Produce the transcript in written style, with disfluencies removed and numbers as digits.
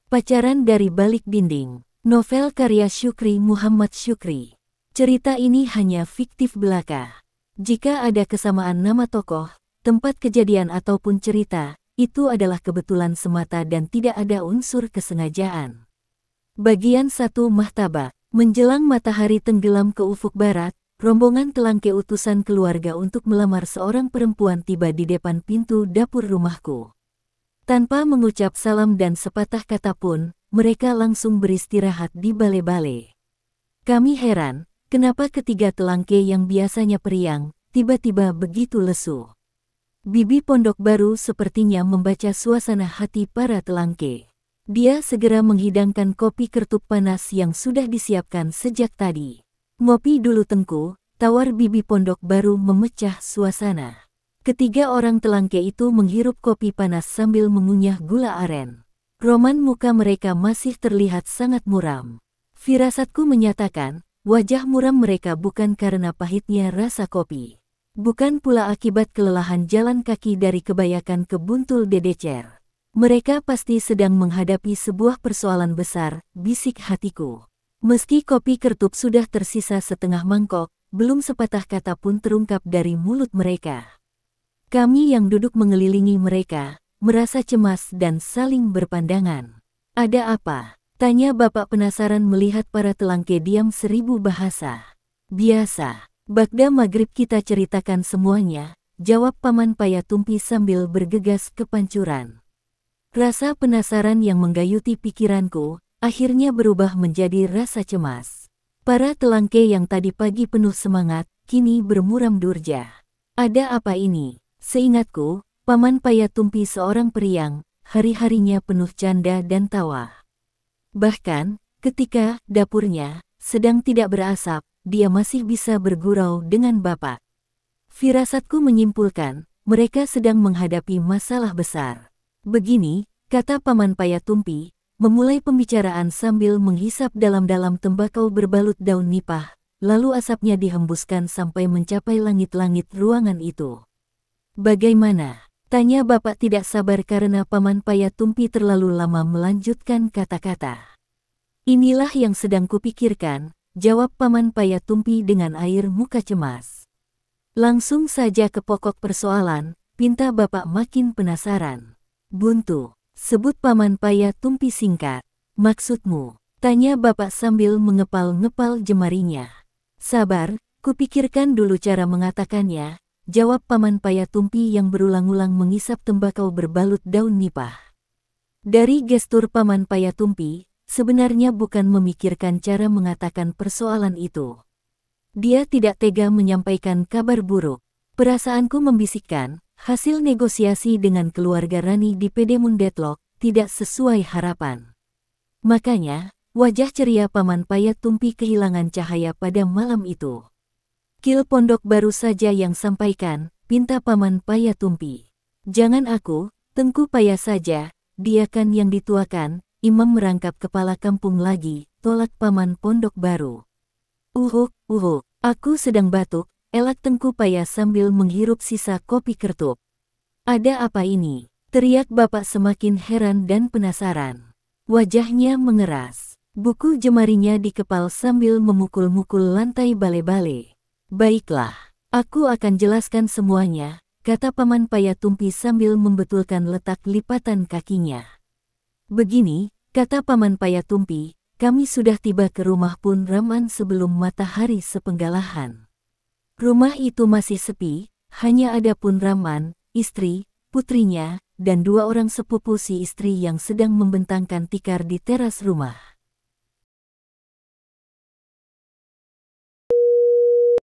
Pacaran dari Balik Dinding. Novel karya Syukri Muhammad Syukri. Cerita ini hanya fiktif belaka. Jika ada kesamaan nama tokoh, tempat kejadian ataupun cerita, itu adalah kebetulan semata dan tidak ada unsur kesengajaan. Bagian 1 Mahtabak. Menjelang matahari tenggelam ke ufuk barat, rombongan Telangke utusan keluarga untuk melamar seorang perempuan tiba di depan pintu dapur rumahku. Tanpa mengucap salam dan sepatah kata pun, mereka langsung beristirahat di bale-bale. Kami heran, kenapa ketiga Telangke yang biasanya periang, tiba-tiba begitu lesu. Bibi Pondok Baru sepertinya membaca suasana hati para Telangke. Dia segera menghidangkan kopi kertup panas yang sudah disiapkan sejak tadi. "Ngopi dulu Tengku," tawar Bibi Pondok Baru memecah suasana. Ketiga orang Telangke itu menghirup kopi panas sambil mengunyah gula aren. Roman muka mereka masih terlihat sangat muram. Firasatku menyatakan, wajah muram mereka bukan karena pahitnya rasa kopi. Bukan pula akibat kelelahan jalan kaki dari Kebayakan ke Buntul Dedecer. Mereka pasti sedang menghadapi sebuah persoalan besar, bisik hatiku. Meski kopi kertup sudah tersisa setengah mangkok, belum sepatah kata pun terungkap dari mulut mereka. Kami yang duduk mengelilingi mereka, merasa cemas dan saling berpandangan. "Ada apa?" tanya bapak penasaran melihat para Telangke diam 1000 bahasa. "Biasa, Bagda maghrib kita ceritakan semuanya," jawab Paman Payatumpi sambil bergegas ke pancuran. Rasa penasaran yang menggayuti pikiranku, akhirnya berubah menjadi rasa cemas. Para Telangke yang tadi pagi penuh semangat, kini bermuram durja. Ada apa ini? Seingatku, Paman Payatumpi seorang periang, hari-harinya penuh canda dan tawa. Bahkan, ketika dapurnya sedang tidak berasap, dia masih bisa bergurau dengan bapak. Firasatku menyimpulkan, mereka sedang menghadapi masalah besar. "Begini," kata Paman Payatumpi, memulai pembicaraan sambil menghisap dalam-dalam tembakau berbalut daun nipah, lalu asapnya dihembuskan sampai mencapai langit-langit ruangan itu. "Bagaimana?" tanya bapak tidak sabar karena Paman Payatumpi terlalu lama melanjutkan kata-kata. "Inilah yang sedang kupikirkan," jawab Paman Payatumpi dengan air muka cemas. "Langsung saja ke pokok persoalan," pinta bapak makin penasaran. "Buntu," sebut Paman Payatumpi singkat. "Maksudmu?" tanya bapak sambil mengepal-ngepal jemarinya. "Sabar, kupikirkan dulu cara mengatakannya," jawab Paman Payatumpi yang berulang-ulang mengisap tembakau berbalut daun nipah. Dari gestur Paman Payatumpi, sebenarnya bukan memikirkan cara mengatakan persoalan itu. Dia tidak tega menyampaikan kabar buruk. Perasaanku membisikkan, hasil negosiasi dengan keluarga Rani di Pedemun Deadlock tidak sesuai harapan. Makanya, wajah ceria Paman Payatumpi kehilangan cahaya pada malam itu. "Kil Pondok Baru saja yang sampaikan," pinta Paman Payatumpi. "Jangan aku, Tengku Paya saja, dia kan yang dituakan." Imam merangkap kepala kampung lagi, tolak Paman Pondok Baru. Uhuk, aku sedang batuk," elak Tengku Paya sambil menghirup sisa kopi kertup. "Ada apa ini?" teriak bapak semakin heran dan penasaran. Wajahnya mengeras. Buku jemarinya dikepal sambil memukul-mukul lantai bale-bale. "Baiklah, aku akan jelaskan semuanya," kata Paman Payatumpi sambil membetulkan letak lipatan kakinya. "Begini," kata Paman Payatumpi, "kami sudah tiba ke rumah Pun Raman sebelum matahari sepenggalahan. Rumah itu masih sepi, hanya ada Pun Raman, istri, putrinya, dan 2 orang sepupu si istri yang sedang membentangkan tikar di teras rumah.